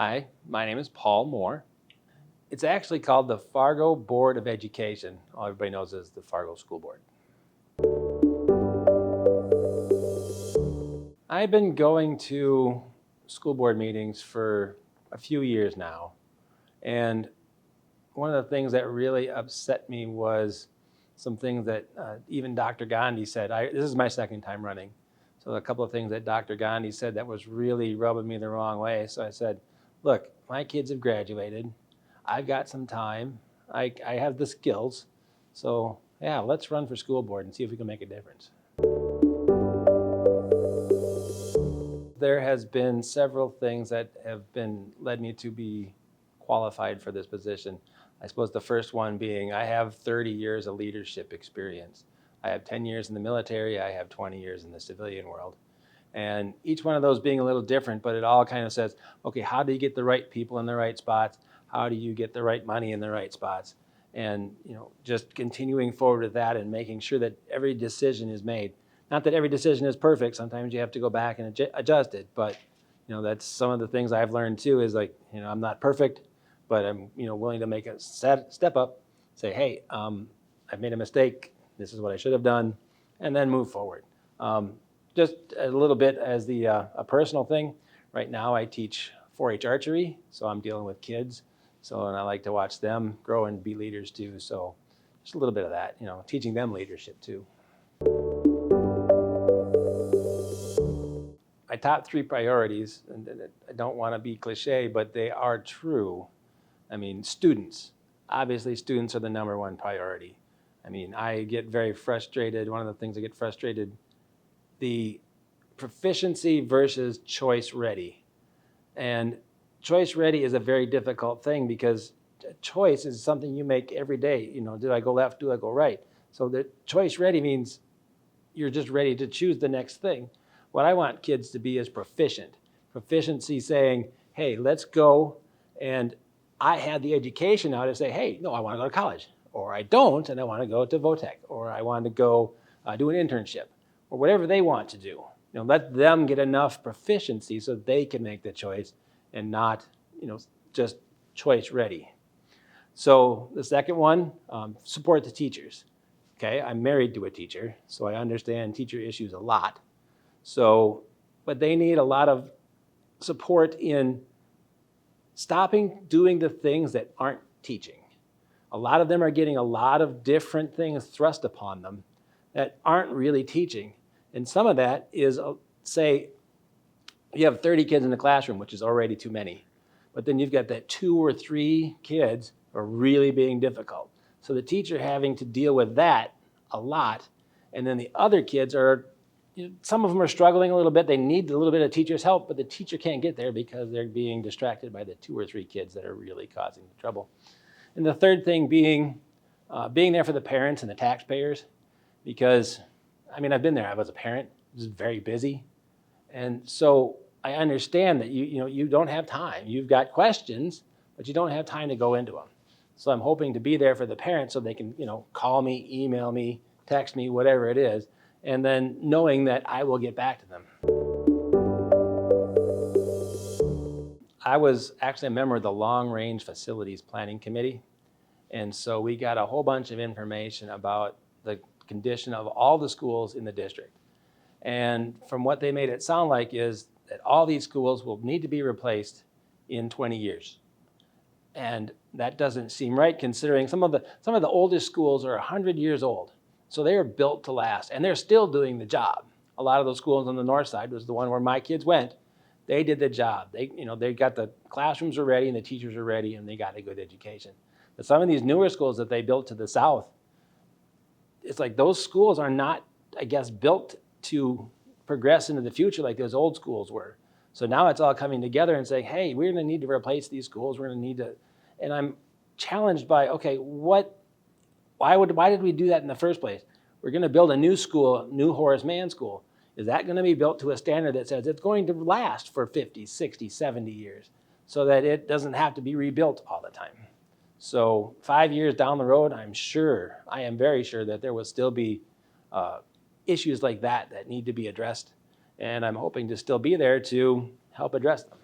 Hi, my name is Paul Moore. It's actually called the Fargo Board of Education. All everybody knows is the Fargo School Board. I've been going to school board meetings for a few years now, and one of the things that really upset me was some things that even Dr. Gandhi said. This is my second time running, so a couple of things that Dr. Gandhi said that was really rubbing me the wrong way. So I said, look, my kids have graduated. I've got some time. I have the skills. So yeah, let's run for school board and see if we can make a difference. There has been several things that have led me to be qualified for this position. I suppose the first one being I have 30 years of leadership experience. I have 10 years in the military. I have 20 years in the civilian world. And each one of those being a little different, but it all kind of says, okay, how do you get the right people in the right spots? How do you get the right money in the right spots? And just continuing forward with that and making sure that every decision is made. Not that every decision is perfect. Sometimes you have to go back and adjust it. But that's some of the things I've learned too. Is like I'm not perfect, but I'm willing to make a step up. Say, hey, I've made a mistake. This is what I should have done, and then move forward. Just a little bit as a personal thing. Right now, I teach 4-H archery, so I'm dealing with kids. And I like to watch them grow and be leaders too. So just a little bit of that, teaching them leadership too. My top 3 priorities, and I don't want to be cliche, but they are true. I mean, students. Obviously, students are the number one priority. I mean, I get very frustrated. One of the things I get frustrated, the proficiency versus choice ready. And choice ready is a very difficult thing because choice is something you make every day. Do I go left? Do I go right? So the choice ready means you're just ready to choose the next thing. What I want kids to be is proficient. Proficiency saying, hey, let's go. And I had the education now to say, hey, no, I want to go to college. Or I don't, and I want to go to VoteFMWF. Or I want to go do an internship. Or whatever they want to do. Let them get enough proficiency so they can make the choice and not, just choice ready. So the second one, support the teachers. Okay, I'm married to a teacher, so I understand teacher issues a lot. But they need a lot of support in stopping doing the things that aren't teaching. A lot of them are getting a lot of different things thrust upon them that aren't really teaching. And some of that is, say, you have 30 kids in the classroom, which is already too many. But then you've got that 2 or 3 kids are really being difficult. So the teacher having to deal with that a lot. And then the other kids are, some of them are struggling a little bit. They need a little bit of teacher's help, but the teacher can't get there because they're being distracted by the 2 or 3 kids that are really causing the trouble. And the third thing being there for the parents and the taxpayers. Because, I've been there. I was a parent. I was very busy. And so I understand that you don't have time. You've got questions, but you don't have time to go into them. So I'm hoping to be there for the parents so they can, call me, email me, text me, whatever it is, and then knowing that I will get back to them. I was actually a member of the Long Range Facilities Planning Committee. And so we got a whole bunch of information about the condition of all the schools in the district. And from what they made it sound like is that all these schools will need to be replaced in 20 years. And that doesn't seem right considering some of the oldest schools are 100 years old. So they are built to last and they're still doing the job. A lot of those schools on the north side was the one where my kids went. They did the job. They got the classrooms are ready and the teachers are ready and they got a good education. But some of these newer schools that they built to the south, it's like those schools are not, I guess, built to progress into the future like those old schools were. So now it's all coming together and saying, hey, we're going to need to replace these schools. We're going to need to, and I'm challenged by, okay, why did we do that in the first place? We're going to build a new school, new Horace Mann School. Is that going to be built to a standard that says it's going to last for 50, 60, 70 years so that it doesn't have to be rebuilt all the time? So 5 years down the road, I am very sure that there will still be issues like that need to be addressed. And I'm hoping to still be there to help address them.